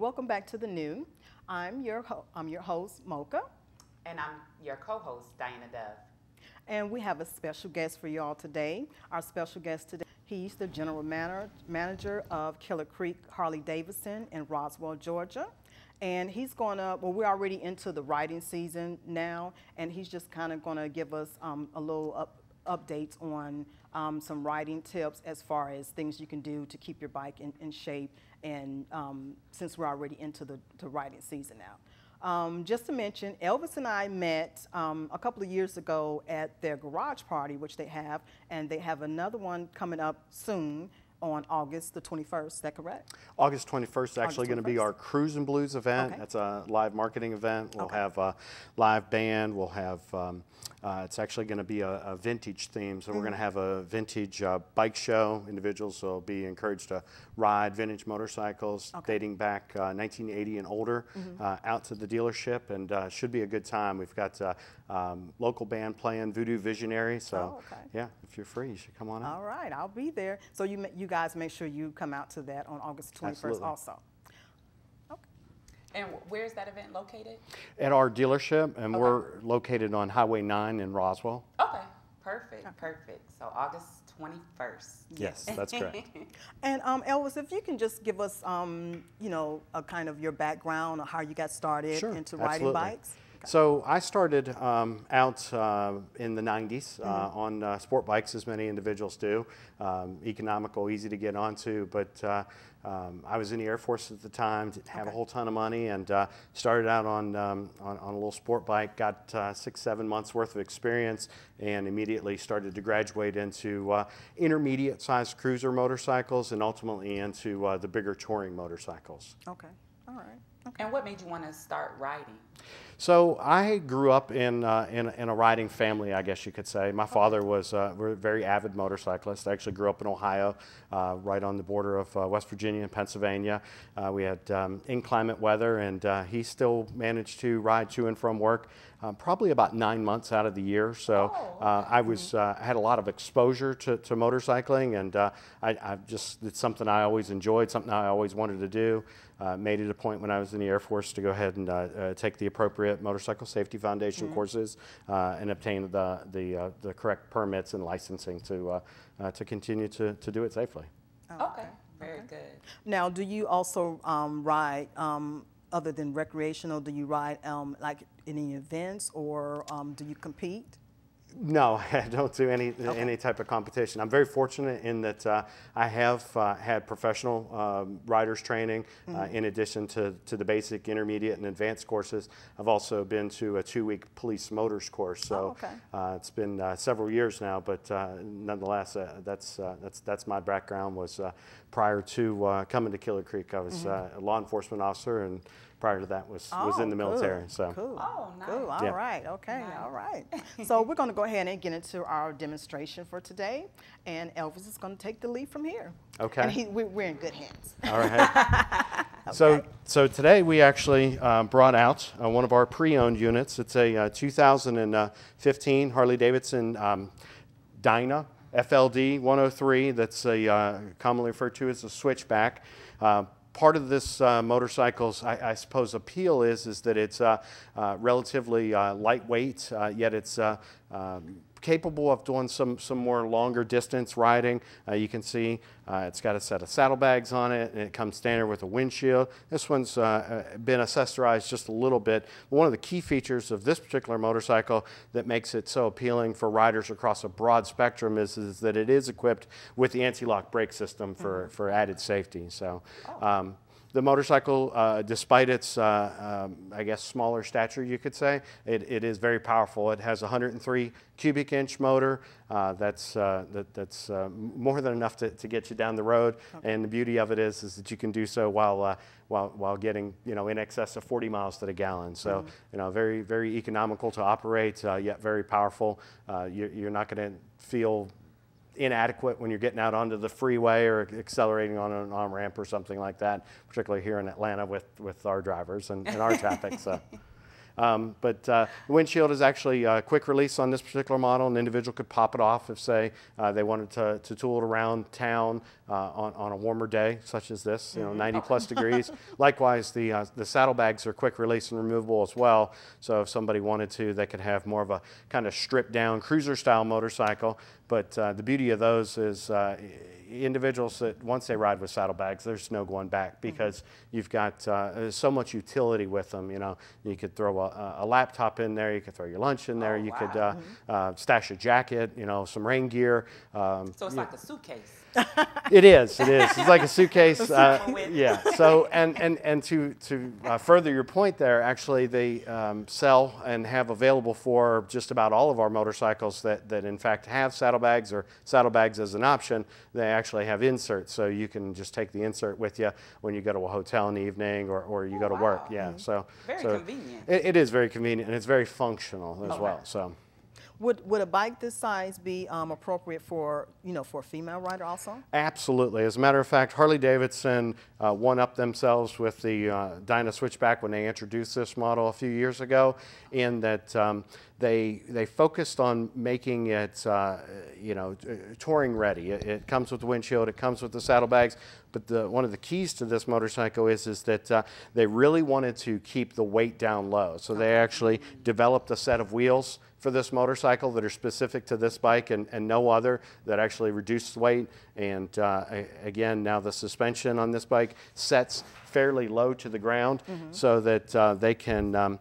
welcome back to The New. I'm your host, Mocha. And I'm your co-host, Diana Dove. And we have a special guest for y'all today. Our special guest today, he's the general manager of Killer Creek Harley-Davidson in Roswell, Georgia. And he's gonna, well, we're already into the riding season now, and he's just kind of gonna give us a little updates on some riding tips as far as things you can do to keep your bike in shape, and since we're already into the riding season now. Just to mention, Elvis and I met a couple of years ago at their garage party, which they have, and they have another one coming up soon on August the 21st. Is that correct? August 21st is actually going to be our Cruise and Blues event. Okay. That's a live marketing event. We'll have a live band. We'll have, it's actually going to be a vintage theme. So we're going to have a vintage bike show. Individuals will be encouraged to ride vintage motorcycles dating back 1980 and older out to the dealership, and should be a good time. We've got local band playing, Voodoo Visionary. So yeah, if you're free, you should come on out. All right, I'll be there. So you guys make sure you come out to that on August 21st. Absolutely. Also. Okay. And where's that event located? At our dealership, and we're located on Highway 9 in Roswell. Okay, perfect. So August 21st. Yes, that's correct. And Elvis, if you can just give us, you know, a kind of your background or how you got started into riding bikes. So I started out in the 90s on sport bikes, as many individuals do. Economical, easy to get onto, but I was in the Air Force at the time, didn't have a whole ton of money, and started out on a little sport bike, got 6-7 months worth of experience, and immediately started to graduate into intermediate-sized cruiser motorcycles and ultimately into the bigger touring motorcycles. Okay, all right. Okay. And what made you want to start riding? So I grew up in a riding family, I guess you could say. My father was a very avid motorcyclist. I actually grew up in Ohio, right on the border of West Virginia and Pennsylvania. We had inclement weather, and he still managed to ride to and from work probably about 9 months out of the year. So I had a lot of exposure to motorcycling, and it's something I always enjoyed, something I always wanted to do. Made it a point when I was in the Air Force to go ahead and take the appropriate Motorcycle Safety Foundation courses and obtain the correct permits and licensing to continue to do it safely. Okay, very good. Now, do you also ride, other than recreational, do you ride like any events, or do you compete? No, I don't do any type of competition. I'm very fortunate in that I have had professional riders training in addition to the basic, intermediate, and advanced courses. I've also been to a 2-week police motors course. So it's been several years now, but nonetheless, that's my background. Was prior to coming to Killer Creek, I was a law enforcement officer, and prior to that was in the military. So cool. Oh, nice. Cool. All right. Okay. Nice. All right. So we're going to go ahead and get into our demonstration for today, and Elvis is going to take the lead from here. Okay. And we're in good hands. All right. So today we actually brought out one of our pre-owned units. It's a 2015 Harley-Davidson Dyna FLD 103. That's commonly referred to as a switchback. Part of this motorcycle's, I suppose, appeal is that it's relatively lightweight, yet it's capable of doing some more longer distance riding. You can see it's got a set of saddlebags on it, and it comes standard with a windshield. This one's been accessorized just a little bit. One of the key features of this particular motorcycle that makes it so appealing for riders across a broad spectrum is that it is equipped with the anti-lock brake system for added safety. So. The motorcycle, despite its, I guess, smaller stature, you could say, it is very powerful. It has a 103 cubic inch motor. That's more than enough to get you down the road. And the beauty of it is that you can do so while getting, in excess of 40 miles to the gallon. So, very, very economical to operate, yet very powerful. You're not going to feel inadequate when you're getting out onto the freeway or accelerating on an on-ramp or something like that, particularly here in Atlanta with our drivers and our traffic. So. But the windshield is actually a quick release on this particular model. An individual could pop it off if, say, they wanted to tool it around town on a warmer day, such as this, 90+ degrees. Likewise, the saddlebags are quick release and removable as well. So if somebody wanted to, they could have more of a kind of stripped down cruiser style motorcycle. But the beauty of those is individuals that once they ride with saddlebags, there's no going back, because you've got so much utility with them. You could throw a laptop in there, you could throw your lunch in there, you could stash a jacket, some rain gear. So it's like a suitcase. It is. It's like a suitcase. Yeah. So and to further your point there, actually they sell and have available for just about all of our motorcycles that in fact have saddlebags or saddlebags as an option. They actually have inserts, so you can just take the insert with you when you go to a hotel in the evening or you go to work. Yeah. So very convenient. It is very convenient, and it's very functional as well. So. Would a bike this size be appropriate for for a female rider also? Absolutely. As a matter of fact, Harley-Davidson one-upped themselves with the Dyna Switchback when they introduced this model a few years ago, in that they focused on making it touring ready. It comes with the windshield, it comes with the saddlebags, but one of the keys to this motorcycle is that they really wanted to keep the weight down low. So they actually developed a set of wheels for this motorcycle that are specific to this bike and no other, that actually reduce weight. And again, now the suspension on this bike sets fairly low to the ground, so that they can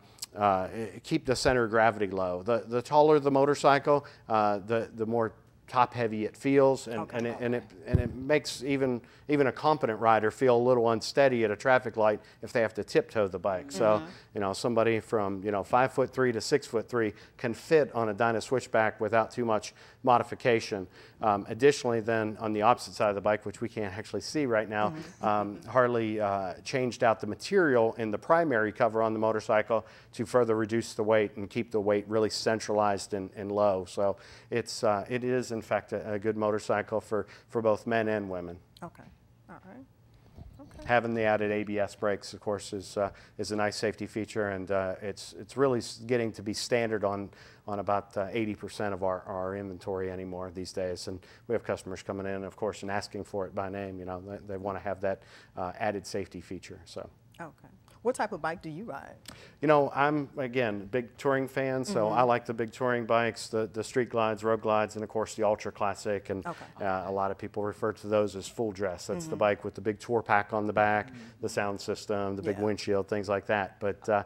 keep the center of gravity low. The taller the motorcycle, the more top heavy it feels, and it makes even a competent rider feel a little unsteady at a traffic light if they have to tiptoe the bike. So somebody from 5'3" to 6'3" can fit on a Dyna Switchback without too much modification. Additionally, then on the opposite side of the bike, which we can't actually see right now, Harley changed out the material in the primary cover on the motorcycle to further reduce the weight and keep the weight really centralized and low. So it is in fact a good motorcycle for both men and women. Okay. All right. Okay. Having the added ABS brakes, of course, is a nice safety feature, and it's really getting to be standard on about 80% of our inventory anymore these days. And we have customers coming in, of course, and asking for it by name. They want to have that added safety feature. So. Okay. What type of bike do you ride? I'm, again, a big touring fan, so I like the big touring bikes, the street glides, road glides, and of course the Ultra Classic. And a lot of people refer to those as full dress. That's the bike with the big tour pack on the back, the sound system, the big windshield, things like that. But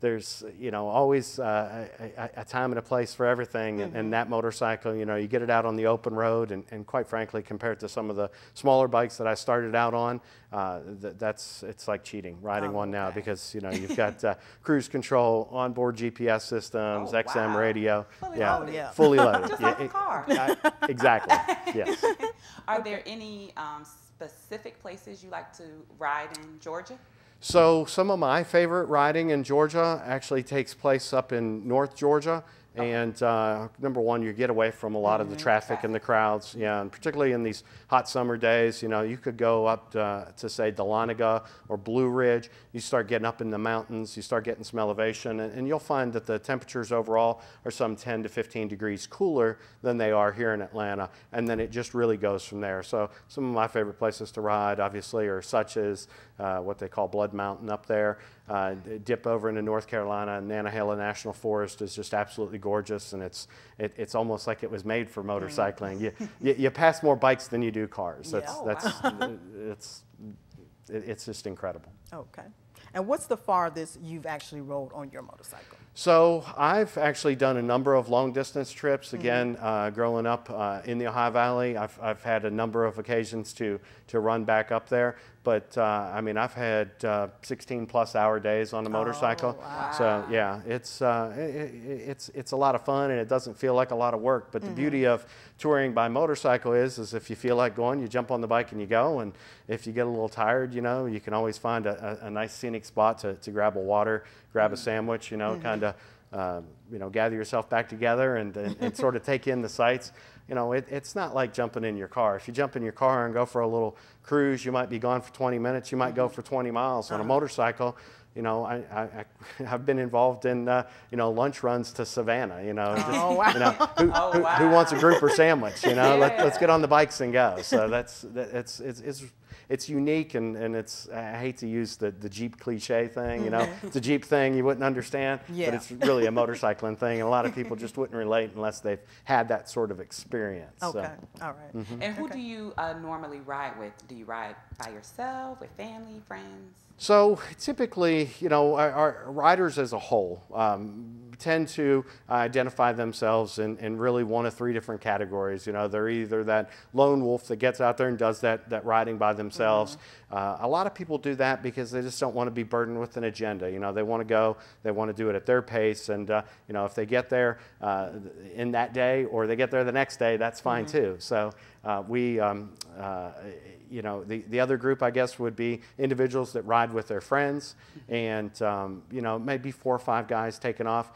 there's always a time and a place for everything, and that motorcycle, you get it out on the open road, and quite frankly, compared to some of the smaller bikes that I started out on, it's like cheating riding one now, because you've got cruise control, onboard GPS systems, XM radio, fully loaded. Just like a car. Exactly. Yes. Are there any specific places you like to ride in Georgia? So some of my favorite riding in Georgia actually takes place up in North Georgia. And number one, you get away from a lot of the traffic and the crowds, and particularly in these hot summer days, you could go up to say Dahlonega or Blue Ridge. You start getting up in the mountains, you start getting some elevation, and you'll find that the temperatures overall are some 10 to 15 degrees cooler than they are here in Atlanta, and then it just really goes from there. So some of my favorite places to ride, obviously, are such as what they call Blood Mountain up there. Dip over into North Carolina, and Nantahala National Forest is just absolutely gorgeous, and it's almost like it was made for motorcycling. You pass more bikes than you do cars. It's just incredible. Okay. And what's the farthest you've actually rode on your motorcycle? So I've actually done a number of long distance trips. Again, growing up in the Ohio Valley, I've had a number of occasions to run back up there. But I mean, I've had 16+ hour days on the motorcycle. Wow. So yeah, it's a lot of fun, and it doesn't feel like a lot of work. But the beauty of touring by motorcycle is if you feel like going, you jump on the bike and you go. And if you get a little tired, you can always find a nice scenic spot to grab a water, grab a sandwich, kind of gather yourself back together and sort of take in the sights. It's not like jumping in your car. If you jump in your car and go for a little cruise, you might be gone for 20 minutes. You might go for 20 miles. On a motorcycle, you know, I've been involved in, you know, lunch runs to Savannah, you know. Just, Oh, wow. you know, who wants a grouper sandwich, you know? Let's get on the bikes and go. So it's unique, and it's, I hate to use the Jeep cliche thing, you know. It's a Jeep thing you wouldn't understand, but it's really a motorcycling thing, and a lot of people just wouldn't relate unless they've had that sort of experience. Okay, all right. And who do you normally ride with? Do you ride by yourself, with family, friends? So typically, you know, our riders as a whole tend to identify themselves in really one of three different categories. You know, they're either that lone wolf that gets out there and does that riding by themselves. A lot of people do that because they just don't want to be burdened with an agenda. You know, they want to go, they want to do it at their pace, and you know, if they get there in that day or they get there the next day, that's fine too. So you know, the other group, I guess, would be individuals that ride with their friends, and you know, maybe 4 or 5 guys taking off,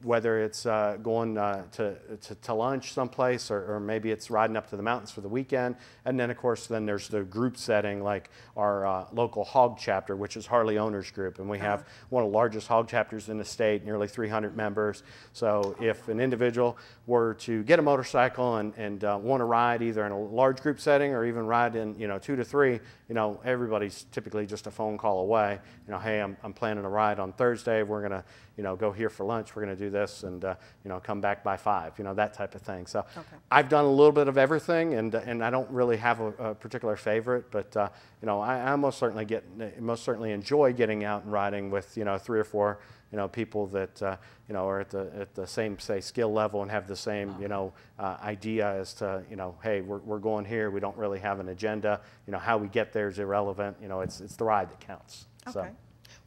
whether it's going to lunch someplace, or maybe it's riding up to the mountains for the weekend. And then, of course, then there's the group setting, like our local hog chapter, which is Harley Owners Group, and we have one of the largest hog chapters in the state, nearly 300 members. So if an individual were to get a motorcycle and want to ride either in a large group setting or even ride in, you know, 2 to 3, you know, everybody's typically just a phone call away. You know, hey, I'm planning a ride on Thursday. We're gonna, you know, go here for lunch. We're gonna do this, and you know, come back by 5. You know, that type of thing. So I've done a little bit of everything, and I don't really have a particular favorite, but you know, I most certainly enjoy getting out and riding with, you know, 3 or 4, you know, people that you know, are at the same, say, skill level and have the same, you know, idea as to, you know, hey, we're going here. We don't really have an agenda. You know, how we get there is irrelevant. You know, it's the ride that counts. Okay. So.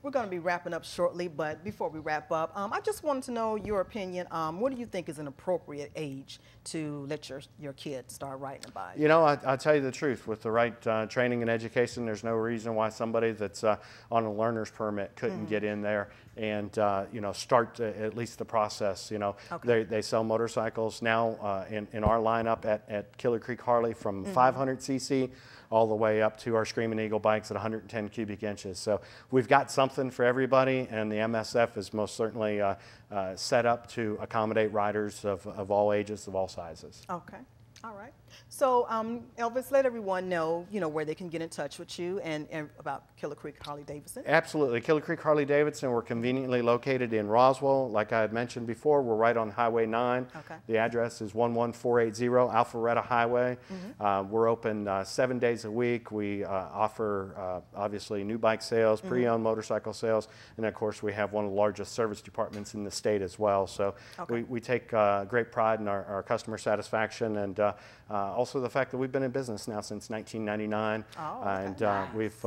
We're going to be wrapping up shortly, but before we wrap up, I just wanted to know your opinion. What do you think is an appropriate age to let your kids start riding a bike? You know, I'll tell you the truth. With the right training and education, there's no reason why somebody that's on a learner's permit couldn't get in there and you know, start at least the process. You know, they sell motorcycles now in our lineup at Killer Creek Harley from 500 cc all the way up to our Screaming Eagle bikes at 110 cubic inches. So we've got something for everybody, and the MSF is most certainly set up to accommodate riders of all ages, of all sizes. Okay. All right. So, Elvis, let everyone know, you know, where they can get in touch with you and about Killer Creek Harley-Davidson. Absolutely. Killer Creek Harley-Davidson, we're conveniently located in Roswell. Like I had mentioned before, we're right on Highway 9. Okay. The address is 11480 Alpharetta Highway. We're open 7 days a week. We offer, obviously, new bike sales, pre-owned motorcycle sales, and, of course, we have one of the largest service departments in the state as well. So we take great pride in our customer satisfaction, and also the fact that we've been in business now since 1999, and we've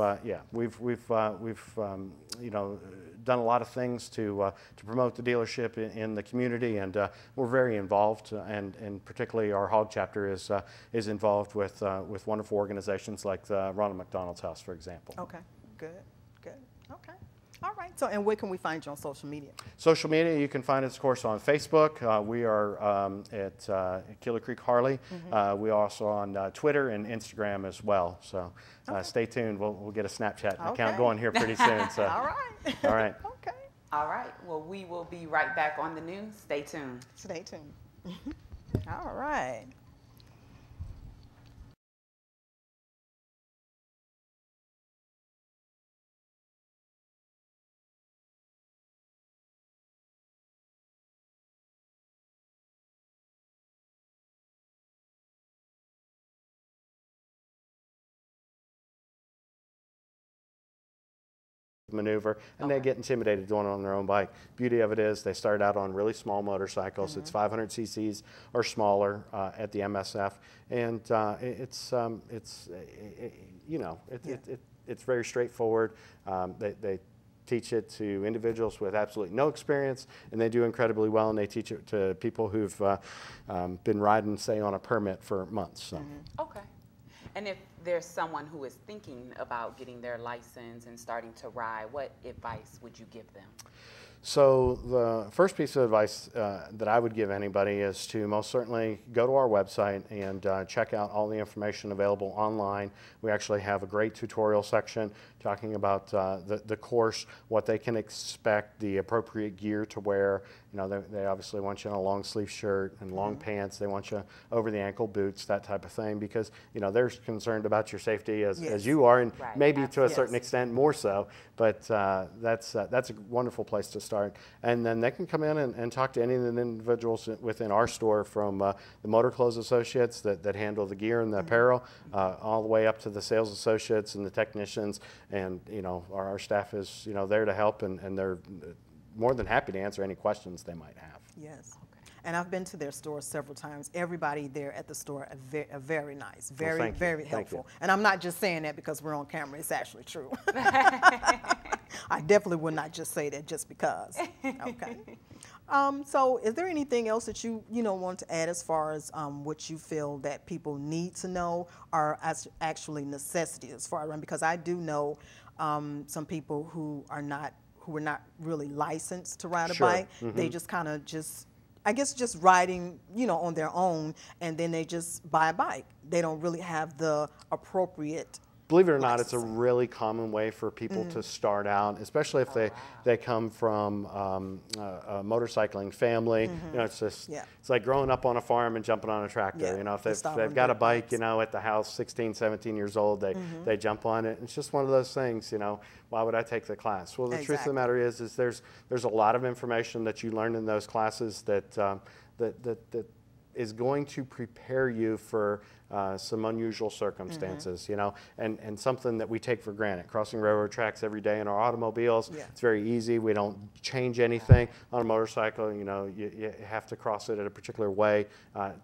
you know, done a lot of things to promote the dealership in the community, and we're very involved, and particularly our hog chapter is involved with wonderful organizations like the Ronald McDonald's House, for example. Okay, good, okay. All right, so and where can we find you on social media? Social media, you can find us, of course, on Facebook. We are at Killer Creek Harley. We are also on Twitter and Instagram as well. So stay tuned. We'll get a Snapchat account going here pretty soon. So. All right. All right. Okay. All right. Well, we will be right back on the news. Stay tuned. Stay tuned. All right. Maneuver, and they get intimidated doing it on their own bike. Beauty of it is they start out on really small motorcycles. It's 500 cc's or smaller at the MSF, and it's very straightforward. They teach it to individuals with absolutely no experience, and they do incredibly well, and they teach it to people who've been riding, say, on a permit for months. So. Okay. And if there's someone who is thinking about getting their license and starting to ride, what advice would you give them? So the first piece of advice that I would give anybody is to most certainly go to our website and check out all the information available online. We actually have a great tutorial section talking about the course, what they can expect, the appropriate gear to wear. You know, they obviously want you in a long sleeve shirt and long pants. They want you over the ankle boots, that type of thing, because, you know, they're concerned about your safety as you are, and maybe to a certain extent more so. But that's a wonderful place to start. And then they can come in and talk to any of the individuals within our store, from the motor clothes associates that handle the gear and the apparel, all the way up to the sales associates and the technicians. And, you know, our staff is, you know, there to help, and they're more than happy to answer any questions they might have. Yes. And I've been to their store several times. Everybody there at the store are very nice, very, very helpful. And I'm not just saying that because we're on camera. It's actually true. I definitely would not just say that just because. Okay. So is there anything else that you want to add as far as what you feel that people need to know, or as actually necessity as far as, because I do know some people who are not really licensed to ride a bike. They just kind of I guess just riding, on their own, and then they just buy a bike. They don't really have the appropriate. Believe it or not, it's a really common way for people to start out, especially if they come from a motorcycling family. You know, it's just it's like growing up on a farm and jumping on a tractor. You know, if they've got a bike, at the house, 16, 17 years old, they jump on it. It's just one of those things. Why would I take the class? Well, the truth of the matter is there's a lot of information that you learn in those classes that is going to prepare you for some unusual circumstances, and something that we take for granted. Crossing railroad tracks every day in our automobiles, it's very easy. We don't change anything. On a motorcycle, you have to cross it in a particular way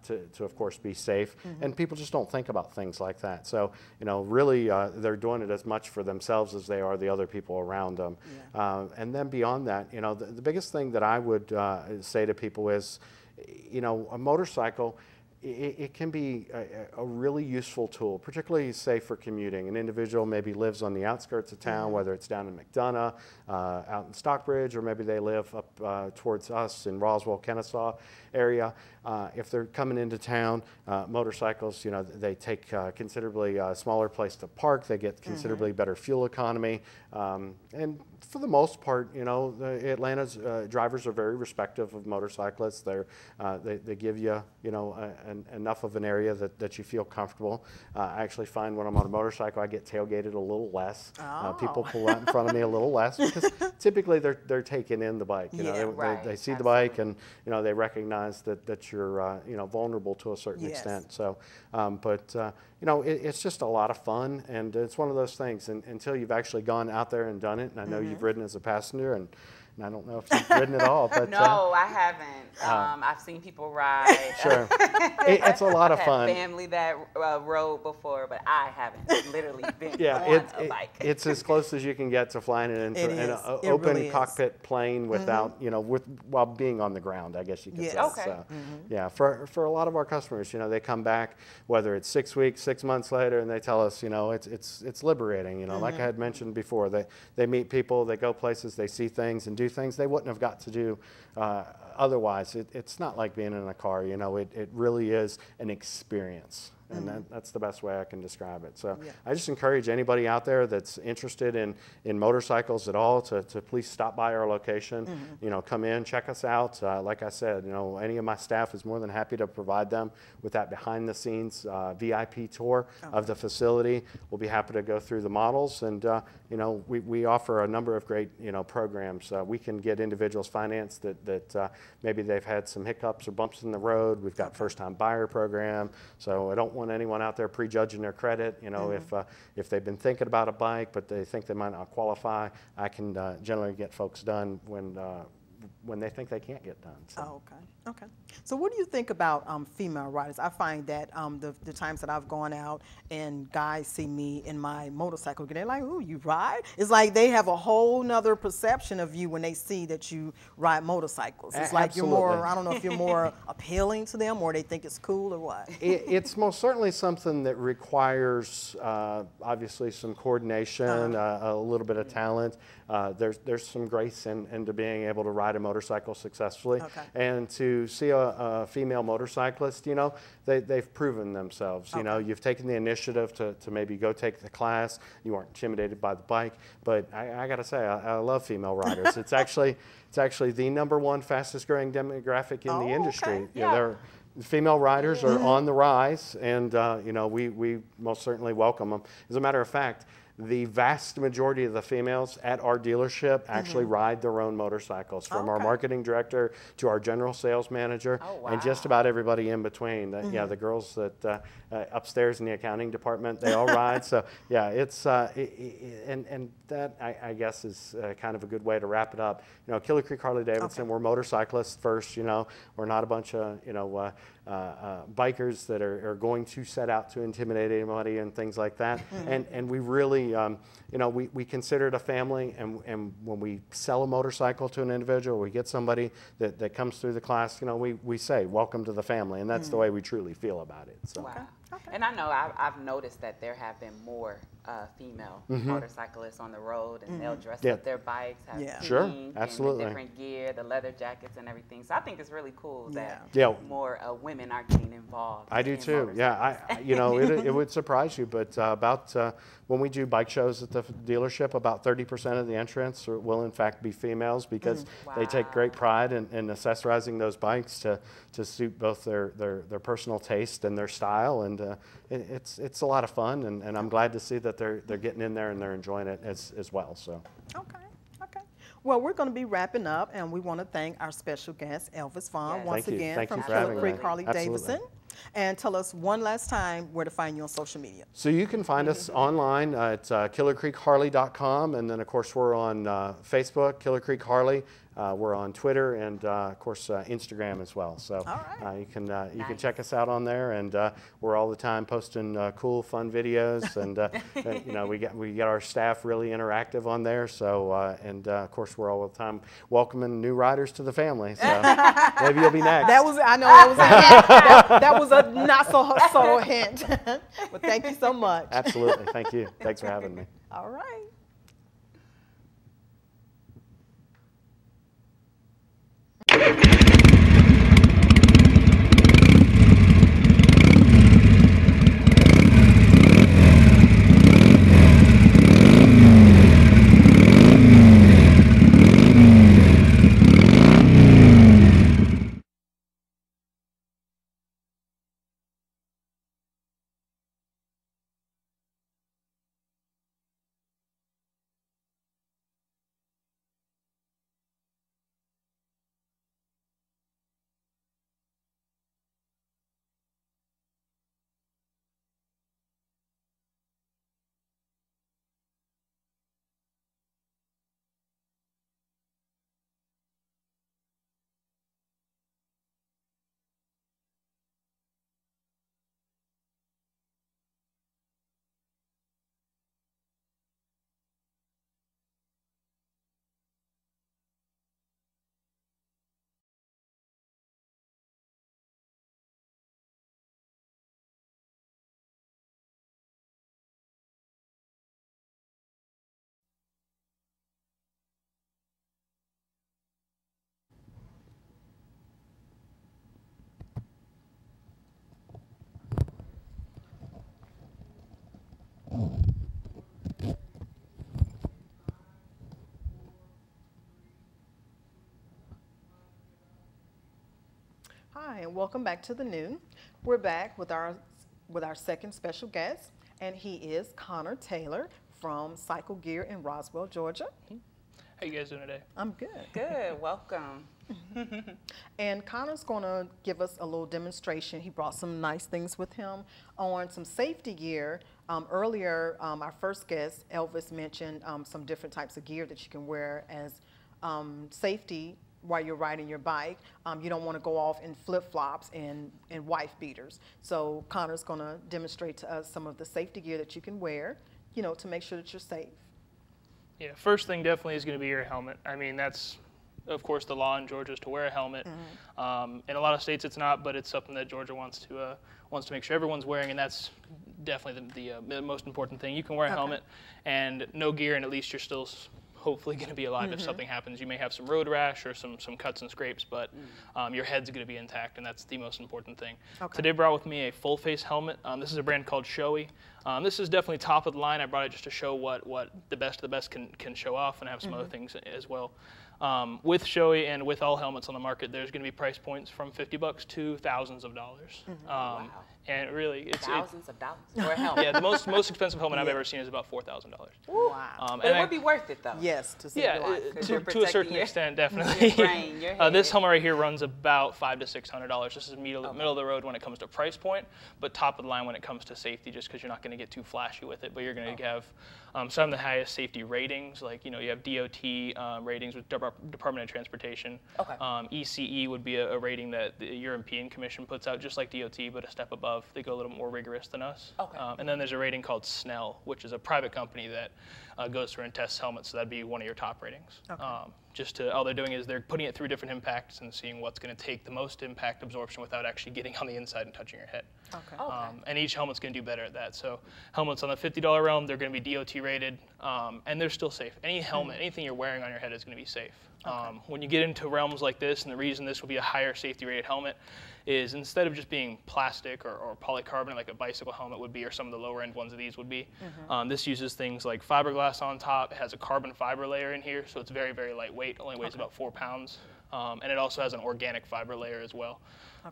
to of course, be safe. And people just don't think about things like that. So, really, they're doing it as much for themselves as they are the other people around them. And then beyond that, the biggest thing that I would say to people is, a motorcycle, it can be a really useful tool, particularly say for commuting. An individual maybe lives on the outskirts of town, whether it's down in McDonough, out in Stockbridge, or maybe they live up towards us in Roswell, Kennesaw area. If they're coming into town, motorcycles, they take considerably smaller place to park. They get considerably better fuel economy. And for the most part, Atlanta's drivers are very respectful of motorcyclists. They give you, enough of an area that you feel comfortable. I actually find when I'm on a motorcycle, I get tailgated a little less. People pull out in front of me a little less, because typically they're taking in the bike. They see the bike, and they recognize that you're vulnerable to a certain extent. So, it's just a lot of fun, and it's one of those things. And until you've actually gone out there and done it, and I know you've ridden as a passenger, and I don't know if you've ridden at all. But no, I haven't. I've seen people ride. Sure. It's a lot of fun. Family that rode before, but I haven't literally been on a bike. It's as close as you can get to flying an open really cockpit plane without, while being on the ground, I guess you could say. Okay. So, yeah, for a lot of our customers, they come back, whether it's 6 weeks, 6 months later, and they tell us, it's liberating. Like I had mentioned before, they meet people, they go places, they see things and do things they wouldn't have got to do otherwise. It's not like being in a car. It really is an experience. And that's the best way I can describe it. So I just encourage anybody out there that's interested in motorcycles at all to please stop by our location. Come in, check us out. Like I said, any of my staff is more than happy to provide them with that behind the scenes VIP tour of the facility. We'll be happy to go through the models, and we offer a number of great programs. We can get individuals financed that maybe they've had some hiccups or bumps in the road. We've got first-time buyer program. So I don't want anyone out there prejudging their credit. If they've been thinking about a bike but they think they might not qualify, I can generally get folks done when when they think they can't get done. So. Oh, okay. Okay. So what do you think about female riders? I find that the times that I've gone out and guys see me in my motorcycle, they're like, "Ooh, you ride?" It's like they have a whole nother perception of you when they see that you ride motorcycles. It's like you're more, I don't know if you're more appealing to them or they think it's cool or what. It's most certainly something that requires obviously some coordination, a little bit of talent. There's some grace into being able to ride a motorcycle successfully. Okay. And to see a female motorcyclist, you know, they've proven themselves. You know, you've taken the initiative to maybe go take the class. You weren't intimidated by the bike. But I got to say, I love female riders. It's actually the #1 fastest growing demographic in the industry. Okay. You know, female riders are on the rise, and you know, we most certainly welcome them. As a matter of fact, the vast majority of the females at our dealership actually ride their own motorcycles, from our marketing director to our general sales manager, and just about everybody in between. Yeah, the girls that upstairs in the accounting department, they all ride. So yeah, it's and that I guess is kind of a good way to wrap it up. You know, Killer Creek Harley-Davidson, we're motorcyclists first. You know, we're not a bunch of bikers that are going to set out to intimidate anybody and things like that. And we really, you know, we consider it a family. And when we sell a motorcycle to an individual, we get somebody that comes through the class, you know, we say, welcome to the family. And that's the way we truly feel about it. So. Wow. And I know I've noticed that there have been more female motorcyclists on the road, and they'll dress up their bikes, have pink and the different gear, the leather jackets and everything. So I think it's really cool that more women are getting involved. I do too. Yeah, you know, it would surprise you, but about when we do bike shows at the dealership, about 30% of the entrants will in fact be females, because they take great pride in accessorizing those bikes to suit both their personal taste and their style, and it's a lot of fun, and I'm glad to see that they're getting in there and they're enjoying it as well. So. Okay. Well, we're going to be wrapping up, and we want to thank our special guest, Elvis Vaughn, once again from Killer Creek Harley-Davidson. And tell us one last time where to find you on social media. So you can find us online at killercreekharley.com, and then of course we're on Facebook, Killer Creek Harley. We're on Twitter and of course Instagram as well. So you can check us out on there, and we're all the time posting cool, fun videos, and you know, we get our staff really interactive on there. So and of course we're all the time welcoming new riders to the family. So maybe you'll be next. That was that was a not so subtle hint. But thank you so much. Absolutely, thank you. Thanks for having me. All right. Hi, and welcome back to The Noon. We're back with our second special guest, and he is Connor Taylor from Cycle Gear in Roswell, Georgia. How you guys doing today? I'm good. Good, welcome. And Connor's going to give us a little demonstration. He brought some nice things with him on some safety gear. Earlier, our first guest, Elvis, mentioned some different types of gear that you can wear as safety while you're riding your bike. You don't want to go off in flip-flops and wife beaters. So Connor's going to demonstrate to us some of the safety gear that you can wear, you know, to make sure that you're safe. Yeah, first thing definitely is going to be your helmet. I mean, that's, of course, the law in Georgia is to wear a helmet. In a lot of states it's not, but it's something that Georgia wants to make sure everyone's wearing, and that's definitely the most important thing. You can wear a helmet and no gear, and at least you're still hopefully going to be alive if something happens. You may have some road rash or some cuts and scrapes, but your head's going to be intact, and that's the most important thing. Today I brought with me a full face helmet. This is a brand called Shoei. This is definitely top of the line. I brought it just to show what the best of the best can show off, and have some other things as well. With Shoei and with all helmets on the market, there's going to be price points from $50 to thousands of dollars. Wow. And really, it's thousands of dollars for a helmet. Yeah, the most expensive helmet I've ever seen is about $4,000. Wow. But it would be worth it, though. Yes, to save your life. To a certain extent, definitely. Your brain, your head. This helmet right here runs about $500 to $600. This is middle of the road when it comes to price point, but top of the line when it comes to safety, just because you're not going to get too flashy with it. But you're going to have some of the highest safety ratings, like you have DOT ratings with Department of Transportation. ECE would be a rating that the European Commission puts out, just like DOT, but a step above. They go a little more rigorous than us. And then there's a rating called Snell, which is a private company that goes through and tests helmets, so that'd be one of your top ratings. All they're doing is they're putting it through different impacts and seeing what's going to take the most impact absorption without actually getting on the inside and touching your head. And each helmet's going to do better at that. So helmets on the $50 realm, they're going to be DOT rated, and they're still safe. Any helmet, anything you're wearing on your head is going to be safe. When you get into realms like this, and the reason this will be a higher safety rated helmet is instead of just being plastic or polycarbonate like a bicycle helmet would be, or some of the lower end ones of these would be, this uses things like fiberglass on top. It has a carbon fiber layer in here, so it's very, very lightweight, only weighs about 4 pounds. And it also has an organic fiber layer as well.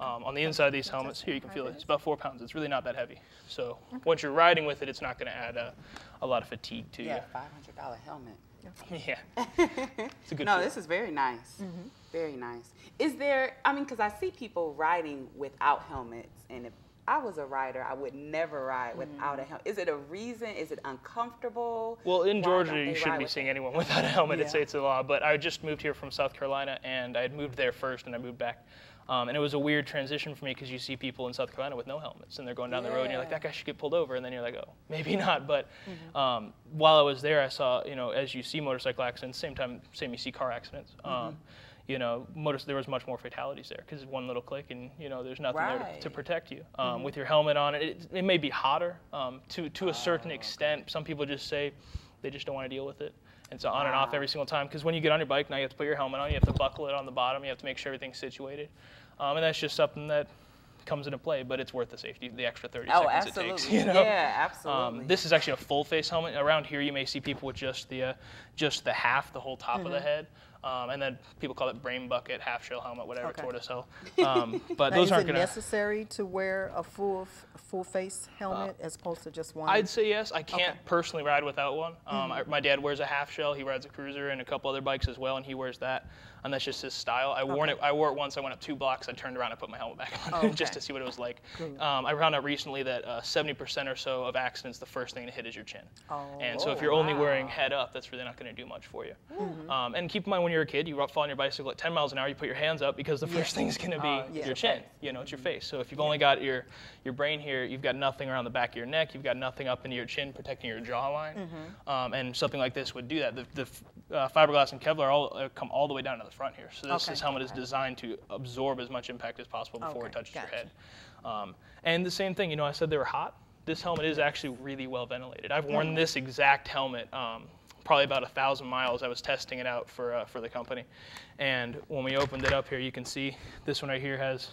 On the inside of these helmets, here you can feel it, it's about 4 pounds. It's really not that heavy. So once you're riding with it, it's not going to add a lot of fatigue to you. Yeah, $500 helmet. Yeah. It's a good No, feel. this is very nice. Very nice. Is there, I mean, because I see people riding without helmets, and if I was a rider, I would never ride without a helmet. Is it a reason? Is it uncomfortable? Well, in Georgia, you shouldn't be seeing anyone without a helmet. It's a law. But I just moved here from South Carolina, and I had moved there first, and I moved back. And it was a weird transition for me because you see people in South Carolina with no helmets, and they're going down the road, and you're like, that guy should get pulled over. And then you're like, oh, maybe not. But while I was there, I saw, as you see motorcycle accidents, same you see car accidents. There was much more fatalities there because one little click and there's nothing there to protect you. With your helmet on, it may be hotter to a certain extent. Some people just say they just don't want to deal with it. And so on and off every single time, because when you get on your bike, now you have to put your helmet on, you have to buckle it on the bottom, you have to make sure everything's situated. And that's just something that comes into play, but it's worth the safety, the extra 30 seconds it takes. Yeah, absolutely. This is actually a full face helmet. Around here, you may see people with just the half, the whole top of the head. And then people call it brain bucket, half shell helmet, whatever, tortoiseshell. But now, those aren't going to. Is it necessary to wear a full face helmet as opposed to just one? I'd say yes. I can't personally ride without one. My dad wears a half shell. He rides a cruiser and a couple other bikes as well, and he wears that. And that's just his style. I wore it once. I went up 2 blocks. I turned around and put my helmet back on just to see what it was like. I found out recently that 70% or so of accidents, the first thing to hit is your chin. And so if you're only wearing head up, that's really not going to do much for you. And keep in mind, when you're a kid, you fall on your bicycle at 10 miles an hour, you put your hands up because the first thing is going to be your chin. It's your face. So if you've only got your brain here, you've got nothing around the back of your neck, you've got nothing up into your chin protecting your jawline. And something like this would do that. The fiberglass and Kevlar come all the way down to the front here. So this helmet is designed to absorb as much impact as possible before it touches your head. And the same thing, I said they were hot. This helmet is actually really well ventilated. I've worn this exact helmet probably about 1,000 miles. I was testing it out for the company. And when we opened it up here, you can see this one right here has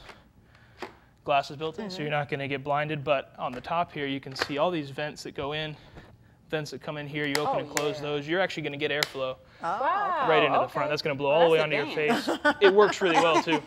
glasses built in, so you're not going to get blinded. But on the top here, you can see all these vents that go in, vents that come in here. You open and close those. You're actually going to get airflow right into the front. That's going to blow all the way onto your face. It works really well, too.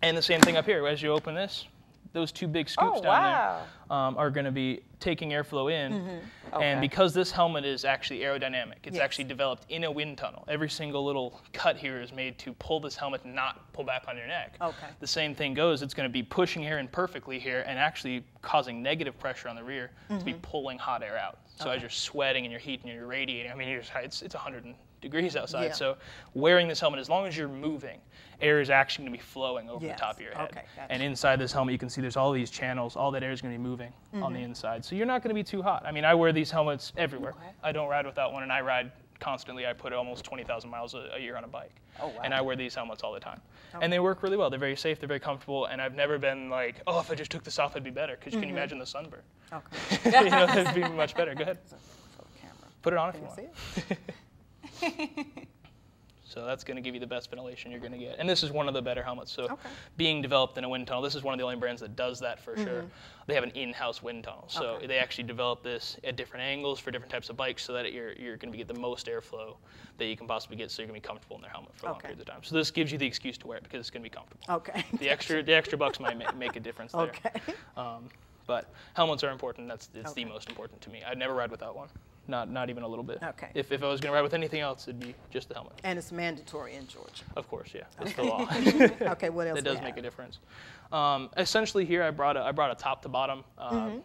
And the same thing up here. As you open this, those 2 big scoops down there are going to be taking airflow in. And because this helmet is actually aerodynamic, it's actually developed in a wind tunnel. Every single little cut here is made to pull this helmet and not pull back on your neck. The same thing goes. It's going to be pushing air in perfectly here and actually causing negative pressure on the rear to be pulling hot air out. So as you're sweating and you're heating and you're radiating, I mean, it's 100 degrees outside. So wearing this helmet, as long as you're moving, air is actually going to be flowing over the top of your head. Okay, gotcha. And inside this helmet, you can see there's all these channels. All that air is going to be moving on the inside. So you're not going to be too hot. I mean, I wear these helmets everywhere. I don't ride without one, and I ride constantly. I put almost 20,000 miles a year on a bike. Oh, wow. And I wear these helmets all the time. And they work really well. They're very safe. They're very comfortable. And I've never been like, oh, if I just took this off, it'd be better. Because can you imagine the sunburn? Okay. You know, it'd be much better. Go ahead. Put it on if you want. So that's going to give you the best ventilation you're going to get. And this is one of the better helmets. So being developed in a wind tunnel, this is one of the only brands that does that for sure. They have an in-house wind tunnel. So they actually develop this at different angles for different types of bikes so that you're going to get the most airflow that you can possibly get, so you're going to be comfortable in their helmet for long periods of time. So this gives you the excuse to wear it because it's going to be comfortable. Okay. The extra bucks might make a difference there. But helmets are important. It's the most important to me. I'd never ride without one. Not even a little bit. Okay. If I was going to ride with anything else, it'd be just the helmet. And it's mandatory in Georgia. Of course, yeah. That's the law. Okay, what else? That does make a difference. Essentially, here I brought a top to bottom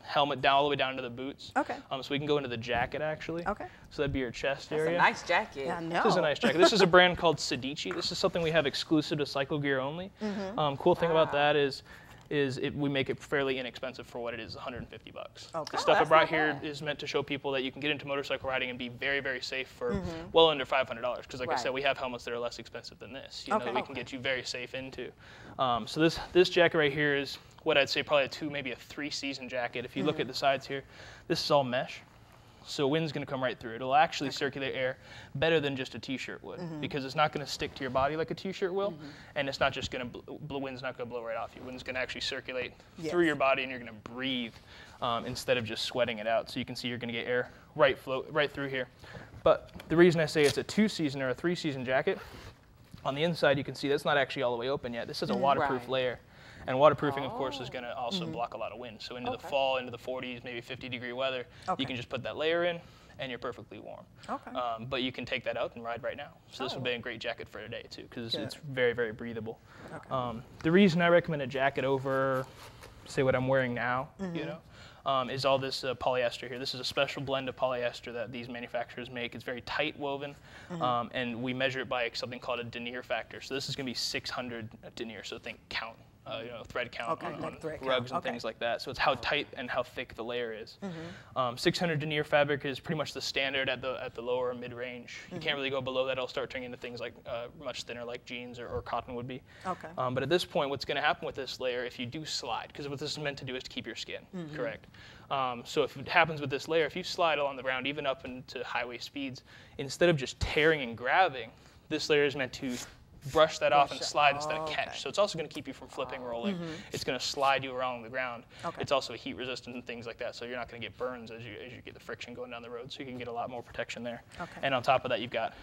helmet down all the way down to the boots. Okay. So we can go into the jacket actually. Okay. So that'd be your chest That's area. a nice jacket. Yeah, I know. This is a nice jacket. This is a brand called Sedici. This is something we have exclusive to Cycle Gear only. Cool thing about that is we make it fairly inexpensive for what it is, 150 bucks. Okay. The stuff I brought here is meant to show people that you can get into motorcycle riding and be very, very safe for well under $500. Because like I said, we have helmets that are less expensive than this. You know, that we can get you very safe into. So this jacket right here is what I'd say probably maybe a 3-season jacket. If you look at the sides here, this is all mesh. So wind's going to come right through it. It'll actually circulate air better than just a t-shirt would because it's not going to stick to your body like a t-shirt will, and it's not just going to wind's not going to blow right off you. Wind's going to actually circulate through your body, and you're going to breathe instead of just sweating it out. So you can see you're going to get air right through here. But the reason I say it's a 2-season or a 3-season jacket, on the inside you can see that's not actually all the way open yet. This is a waterproof layer. And waterproofing, of course, is going to also block a lot of wind. So into the fall, into the 40s, maybe 50-degree weather, you can just put that layer in, and you're perfectly warm. But you can take that out and ride right now. So this would be a great jacket for today, too, because it's very, very breathable. The reason I recommend a jacket over, say, what I'm wearing now, you know, is all this polyester here. This is a special blend of polyester that these manufacturers make. It's very tight woven, and we measure it by something called a denier factor. So this is going to be 600 denier, so think count. You know, thread count on rugs and things like that. So it's how tight and how thick the layer is. 600 denier fabric is pretty much the standard at the lower or mid-range. You can't really go below that. It'll start turning into things like much thinner, like jeans or cotton would be. But at this point, what's going to happen with this layer, if you do slide, because what this is meant to do is to keep your skin, correct? So if it happens with this layer, if you slide along the ground, even up into highway speeds, instead of just tearing and grabbing, this layer is meant to brush that off and slide instead of catch. So it's also going to keep you from flipping, rolling. It's going to slide you around the ground. It's also heat resistant and things like that, so you're not going to get burns as you get the friction going down the road, so you can get a lot more protection there. And on top of that, you've got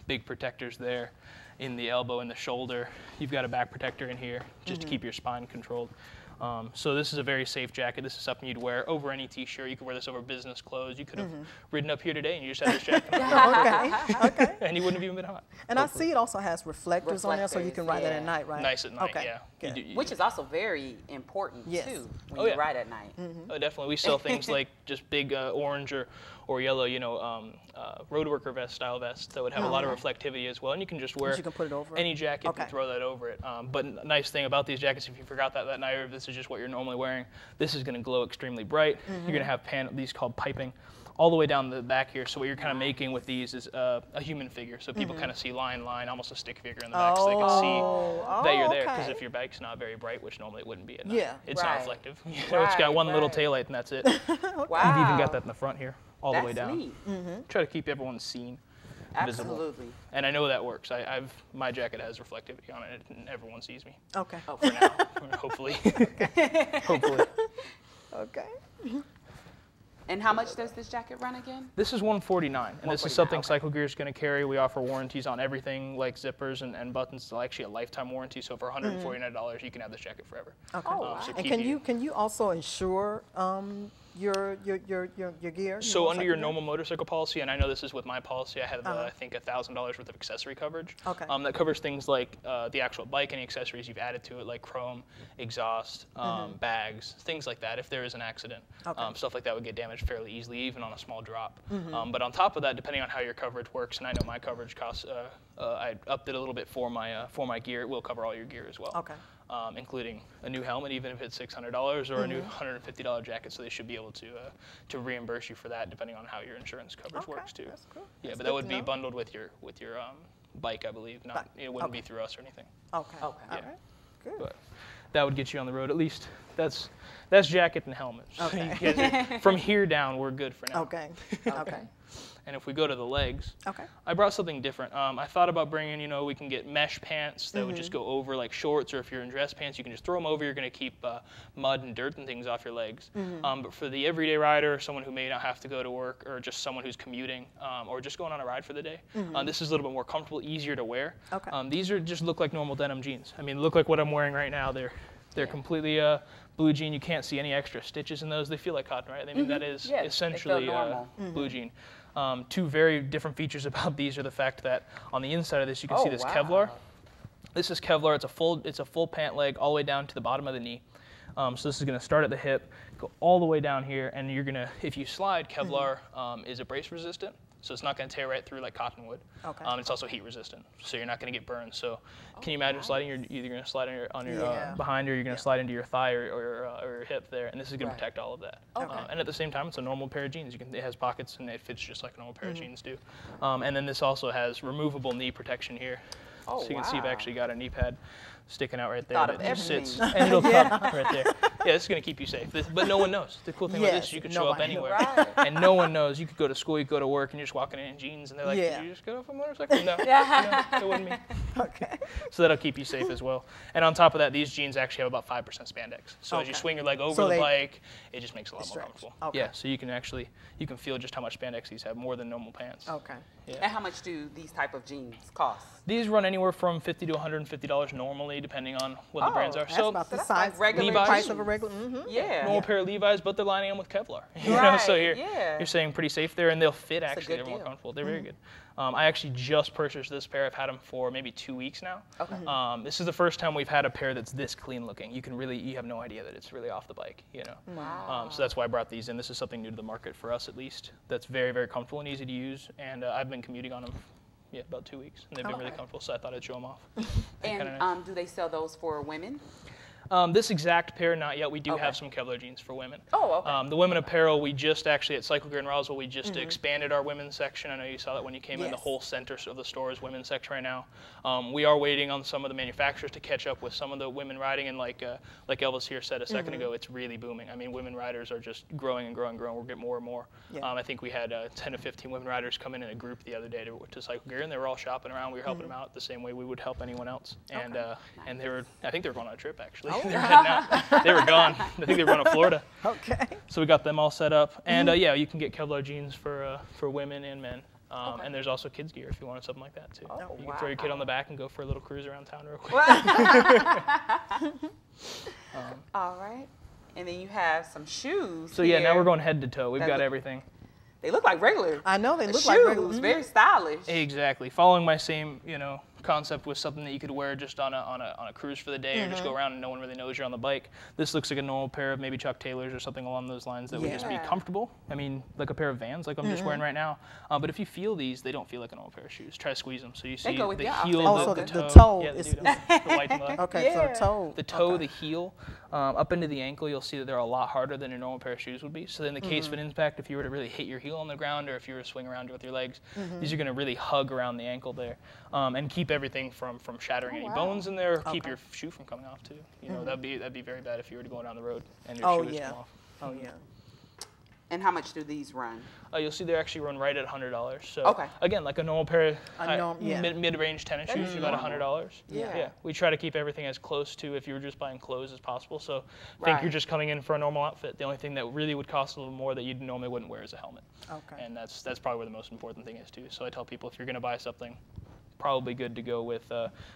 big protectors there in the elbow and the shoulder. You've got a back protector in here just to keep your spine controlled. So this is a very safe jacket. This is something you'd wear over any t-shirt. You could wear this over business clothes. You could have ridden up here today and you just had this jacket on. And you wouldn't have even been hot. And I see it also has reflectors on there, so you can ride that at night, right? Nice at night, yeah. Which is also very important, too, when you ride at night. Oh, definitely. We sell things like just big orange or yellow, you know, road worker vest style vests that would have a lot of reflectivity as well. And you can just wear any jacket and throw that over it. But nice thing about these jackets, if you forgot that night, or if this is just what you're normally wearing, this is going to glow extremely bright. You're going to have these called piping all the way down the back here. So what you're kind of making with these is a human figure. So people kind of see line, almost a stick figure in the back, so they can see that you're there. Because if your bike's not very bright, which normally it wouldn't be at night, it's not reflective. You know, it's got one little taillight and that's it. You've even got that in the front here, all the way down. Neat. Try to keep everyone seen. Visible. And I know that works. My jacket has reflectivity on it, and everyone sees me. Oh, for now, hopefully. Hopefully. And how much does this jacket run again? This is $149, and this is something Cycle Gear is going to carry. We offer warranties on everything like zippers and buttons. It's actually a lifetime warranty, so for $149, you can have this jacket forever. So and can you also insure your gear? So under your normal motorcycle policy, and I know this is with my policy, I have I think $1,000 worth of accessory coverage. Okay. That covers things like the actual bike, any accessories you've added to it, like chrome, exhaust, bags, things like that. If there is an accident, stuff like that would get damaged fairly easily, even on a small drop. But on top of that, depending on how your coverage works, and I know my coverage costs, I upped it a little bit for my gear. It will cover all your gear as well. Okay. Including a new helmet, even if it's $600, or a new $150 jacket. So they should be able to reimburse you for that, depending on how your insurance coverage works too. That's cool. Yeah, That's but that would to be know. bundled with your bike, I believe. Not it wouldn't be through us or anything. Okay. Okay. Yeah. All right. Good. But that would get you on the road. At least that's jacket and helmet. Okay. You guys are, from here down, we're good for now. Okay. Okay. And if we go to the legs, Okay. I brought something different. I thought about bringing, we can get mesh pants that would just go over like shorts, or if you're in dress pants, you can just throw them over. You're going to keep mud and dirt and things off your legs. But for the everyday rider, someone who may not have to go to work, or just someone who's commuting, or just going on a ride for the day, this is a little bit more comfortable, easier to wear. Okay. These just look like normal denim jeans. I mean, look like what I'm wearing right now. They're completely blue jean. You can't see any extra stitches in those. They feel like cotton, right? I mean, that is essentially blue jean. Two very different features about these are the fact that on the inside of this, you can see this Kevlar. This is Kevlar. It's a full pant leg all the way down to the bottom of the knee. So this is going to start at the hip, go all the way down here, and you're going to, if you slide, Kevlar is abrasive resistant. So it's not going to tear right through like cotton would. Okay. It's also heat resistant, so you're not going to get burned. So can you imagine sliding? You're either going to slide on your behind, or you're going to slide into your thigh or your hip there, and this is going to protect all of that. Okay. And at the same time, it's a normal pair of jeans. It has pockets, and it fits just like a normal pair of jeans do. And then this also has removable knee protection here. So you can see I've actually got a knee pad sticking out right there. That just sits, and it'll cup right there. Yeah, this is going to keep you safe. But no one knows. The cool thing about this is you can show up anywhere. And no one knows. You could go to school, you could go to work, and you're just walking in jeans, and they're like, did you just get off a motorcycle? No, no, it wasn't me. Okay. So that'll keep you safe as well. And on top of that, these jeans actually have about 5% spandex. So as you swing your leg over the bike, it just makes it a lot more comfortable. Okay. Yeah, so you can feel just how much spandex these have, more than normal pants. Okay. Yeah. And how much do these type of jeans cost? These run anywhere from $50 to $150 normally, depending on what the brands are. That's about the size, like regular price of a regular. Normal pair of Levi's, but they're lining them with Kevlar. So you're staying pretty safe there, and they'll fit. Actually, they're more comfortable. They're very good. I actually just purchased this pair. I've had them for maybe 2 weeks now. Okay. This is the first time we've had a pair that's this clean looking. You have no idea that it's really off the bike. Wow. So that's why I brought these in. This is something new to the market for us, at least. That's very, very comfortable and easy to use, and I've been commuting on them. Yeah, about 2 weeks, and they've been really comfortable, so I thought I'd show them off. And do they sell those for women? This exact pair, not yet. We do have some Kevlar jeans for women. Oh, okay. The women apparel, we just actually, at Cycle Gear in Roswell, we just expanded our women's section. I know you saw that when you came in. The whole center of the store is women's section right now. We are waiting on some of the manufacturers to catch up with some of the women riding, and like Elvis here said a second ago, it's really booming. I mean, women riders are just growing and growing and growing. We're getting more and more. Yeah. I think we had 10 to 15 women riders come in a group the other day to Cycle Gear, and they were all shopping around. We were helping them out the same way we would help anyone else. And and I think they were going on a trip, actually. They were heading out. They were gone. I think they were going to Florida. Okay. So we got them all set up, and you can get Kevlar jeans for women and men. And there's also kids gear if you wanted something like that too. You can throw your kid on the back and go for a little cruise around town real quick. All right. And then you have some shoes. So now we're going head to toe. We've got everything. They look like regular. I know they look shoes, like regular. Very stylish. Exactly. Following my same, concept with something that you could wear just on a cruise for the day, or just go around and no one really knows you're on the bike. This looks like a normal pair of maybe Chuck Taylors or something along those lines that would just be comfortable. I mean, like a pair of Vans, like I'm just wearing right now. But if you feel these, they don't feel like a normal pair of shoes. Try to squeeze them. So you see the heel, the toe. Yeah, the white and black. Okay, so the toe. The toe, the heel, up into the ankle, you'll see that they're a lot harder than a normal pair of shoes would be. So in the case of an impact, if you were to really hit your heel on the ground, or if you were to swing around with your legs, these are going to really hug around the ankle there, and keep everything from shattering any bones in there, or keep your shoe from coming off too. That'd be very bad if you were to go down the road and your shoe was come off. Oh yeah. And how much do these run? You'll see they actually run right at $100. So again, like a normal pair of mid-range tennis shoes, is about $100. Yeah. We try to keep everything as close to if you were just buying clothes as possible. So think you're just coming in for a normal outfit. The only thing that really would cost a little more that you normally wouldn't wear is a helmet. Okay. And that's probably where the most important thing is too. So I tell people, if you're going to buy something, probably good to go with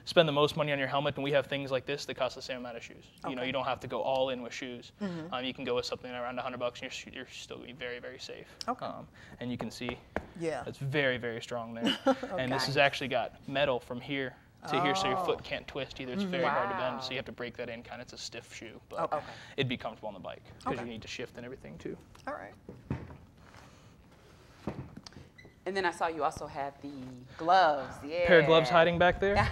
spend the most money on your helmet, and we have things like this that cost the same amount of shoes. You know, you don't have to go all in with shoes. You can go with something around $100 and you're still going to be very, very safe. And you can see it's very, very strong there. And this has actually got metal from here to here, so your foot can't twist either. It's very hard to bend, so you have to break that in. Kind of, it's a stiff shoe, but it'd be comfortable on the bike because you need to shift and everything too. All right. And then I saw you also had the gloves. Yeah. Pair of gloves hiding back there.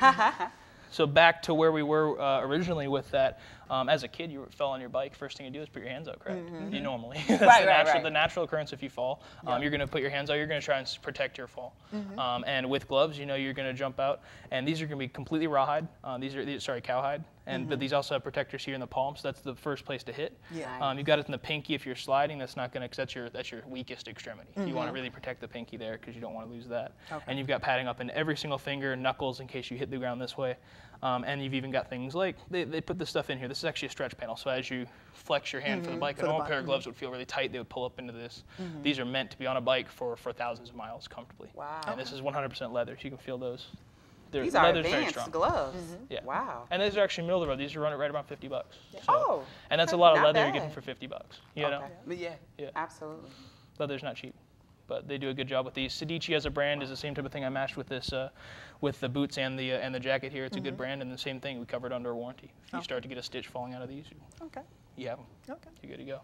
So back to where we were originally with that. As a kid, you fell on your bike. First thing you do is put your hands out, correct? You normally. That's the natural occurrence if you fall. You're going to put your hands out. You're going to try and protect your fall. And with gloves, you know you're going to jump out. And these are going to be completely rawhide. These are cowhide. But these also have protectors here in the palm, so that's the first place to hit. You've got it in the pinky. If you're sliding, that's not going to, because that's your weakest extremity. You want to really protect the pinky there because you don't want to lose that. And you've got padding up in every single finger, knuckles in case you hit the ground this way. And you've even got things like, they put this stuff in here. This is actually a stretch panel, so as you flex your hand for the bike, a normal pair of gloves would feel really tight. They would pull up into this. These are meant to be on a bike for thousands of miles comfortably. Wow. And this is 100% leather, so you can feel those. These are advanced gloves. Yeah. Wow. And these are actually middle of the road. These are running right about $50. So, oh. And that's a lot of leather bad. you're getting for $50. You know? Yeah. Absolutely. Leather's not cheap, but they do a good job with these. Sedici as a brand is the same type of thing I matched with this, with the boots and the jacket here. It's a good brand, and the same thing. We covered under a warranty. If you start to get a stitch falling out of these, you have them. You're good to go.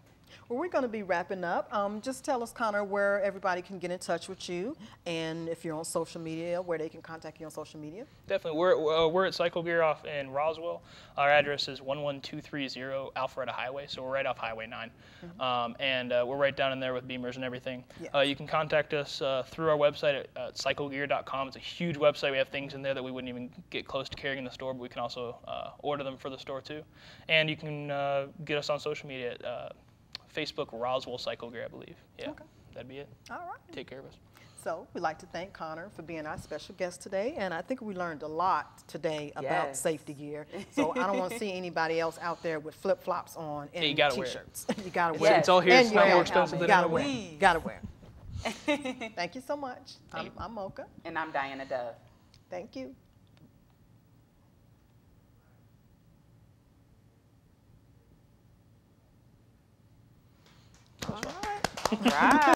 Well, we're going to be wrapping up. Just tell us, Connor, where everybody can get in touch with you, and if you're on social media, where they can contact you on social media. Definitely. We're at Cycle Gear off in Roswell. Our address is 11230 Alpharetta Highway, so we're right off Highway 9. And we're right down in there with beamers and everything. You can contact us through our website at cyclegear.com. It's a huge website. We have things in there that we wouldn't even get close to carrying in the store, but we can also order them for the store too. And you can get us on social media at Facebook, Roswell Cycle Gear, I believe. That'd be it. All right. Take care of us. So we'd like to thank Connor for being our special guest today, and I think we learned a lot today about safety gear. So I don't want to see anybody else out there with flip-flops on and T-shirts. You gotta wear it. It's all here. It's not more expensive than gotta wear. Gotta wear. Thank you so much. I'm Mocha. And I'm Diana Dove. Thank you. All right.